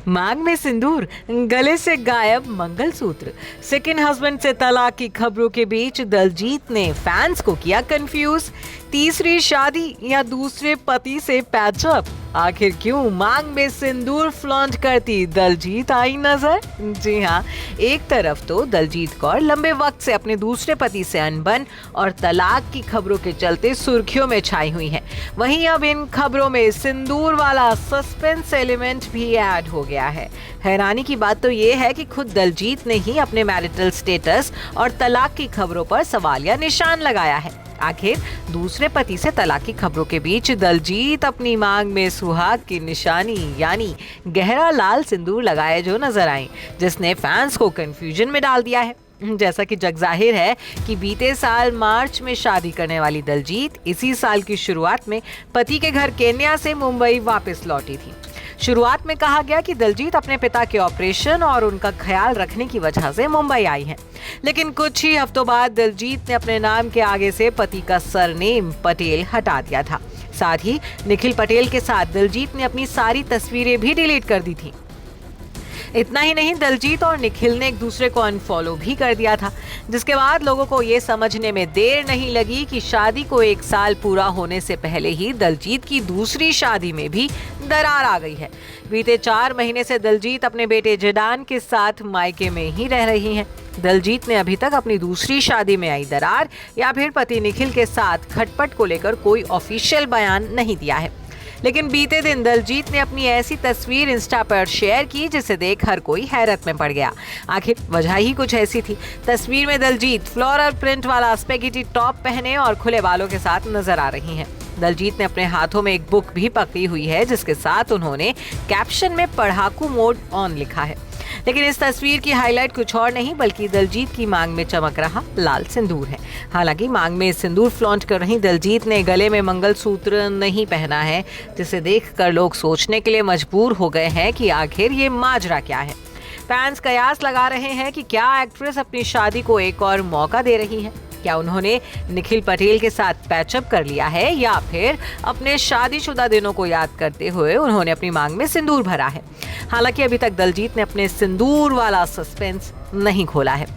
मांग में सिंदूर, गले से गायब मंगलसूत्र, सेकंड हस्बैंड से तलाक की खबरों के बीच दिलजीत ने फैंस को किया कंफ्यूज। तीसरी शादी या दूसरे पति से पैचअप, आखिर क्यों मांग में सिंदूर फ्लॉन्ट करती दिलजीत आई नजर? जी हाँ, एक तरफ तो दिलजीत कौर लंबे वक्त से अपने दूसरे पति से अनबन और तलाक की खबरों के चलते सुर्खियों में छाई हुई हैं। वहीं अब इन खबरों में सिंदूर वाला सस्पेंस एलिमेंट भी ऐड हो गया है। हैरानी की बात तो ये है कि खुद दिलजीत ने ही अपने मैरिटल स्टेटस और तलाक की खबरों पर सवालिया निशान लगाया है। आखिर दूसरे पति से तलाक की खबरों के बीच दिलजीत अपनी मांग में सुहाग की निशानी यानी गहरा लाल सिंदूर लगाए जो नजर आई, जिसने फैंस को कंफ्यूजन में डाल दिया है। जैसा कि जग जाहिर है कि बीते साल मार्च में शादी करने वाली दिलजीत इसी साल की शुरुआत में पति के घर केन्या से मुंबई वापस लौटी थी। शुरुआत में कहा गया कि दिलजीत अपने पिता के ऑपरेशन और उनका ख्याल रखने की वजह से मुंबई आई हैं। लेकिन कुछ ही हफ्तों बाद दिलजीत ने अपने नाम के आगे से पति का सरनेम पटेल हटा दिया था। साथ ही निखिल पटेल के साथ दिलजीत ने अपनी सारी तस्वीरें भी डिलीट कर दी थी। इतना ही नहीं, दिलजीत और निखिल ने एक दूसरे को अनफॉलो भी कर दिया था, जिसके बाद लोगों को ये समझने में देर नहीं लगी कि शादी को एक साल पूरा होने से पहले ही दिलजीत की दूसरी शादी में भी दरार आ गई है। बीते 4 महीने से दिलजीत अपने बेटे जिडान के साथ मायके में ही रह रही हैं। दिलजीत ने अभी तक अपनी दूसरी शादी में आई दरार या फिर पति निखिल के साथ खटपट को लेकर कोई ऑफिशियल बयान नहीं दिया है। लेकिन बीते दिन दिलजीत ने अपनी ऐसी तस्वीर इंस्टा पर शेयर की जिसे देख हर कोई हैरत में पड़ गया। आखिर वजह ही कुछ ऐसी थी। तस्वीर में दिलजीत फ्लोरल प्रिंट वाला स्पेगेटी टॉप पहने और खुले बालों के साथ नजर आ रही हैं। दिलजीत ने अपने हाथों में एक बुक भी पकड़ी हुई है, जिसके साथ उन्होंने कैप्शन में पढ़ाकू मोड ऑन लिखा है। लेकिन इस तस्वीर की हाईलाइट कुछ और नहीं बल्कि दिलजीत की मांग में चमक रहा लाल सिंदूर है। हालांकि मांग में सिंदूर फ्लॉन्ट कर रही दिलजीत ने गले में मंगलसूत्र नहीं पहना है, जिसे देखकर लोग सोचने के लिए मजबूर हो गए हैं कि आखिर ये माजरा क्या है। फैंस कयास लगा रहे हैं कि क्या एक्ट्रेस अपनी शादी को एक और मौका दे रही है। क्या उन्होंने निखिल पटेल के साथ पैचअप कर लिया है या फिर अपने शादीशुदा दिनों को याद करते हुए उन्होंने अपनी मांग में सिंदूर भरा है। हालांकि अभी तक दिलजीत ने अपने सिंदूर वाला सस्पेंस नहीं खोला है।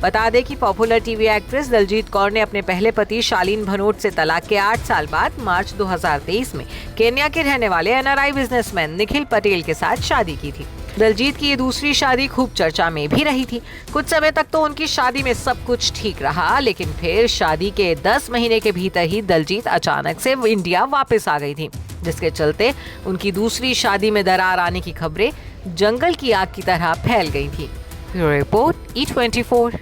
बता दें कि popular TV actress Diljit Kaur ने अपने पहले पति शालीन भनोट से तलाक के 8 साल बाद मार्च 2023 में केन्या के रहने वाले एनआरआई बिजनेसमैन निखिल पटेल के साथ शादी की थी। दिलजीत की ये दूसरी शादी खूब चर्चा में भी रही थी। कुछ समय तक तो उनकी शादी में सब कुछ ठीक रहा, लेकिन फिर शादी के 10 महीने के भीतर ही दिलजीत अचानक से इंडिया वापस आ गई थी, जिसके चलते उनकी दूसरी शादी में दरार आने की खबरें जंगल की आग की तरह फैल गई थी। Bureau report E24।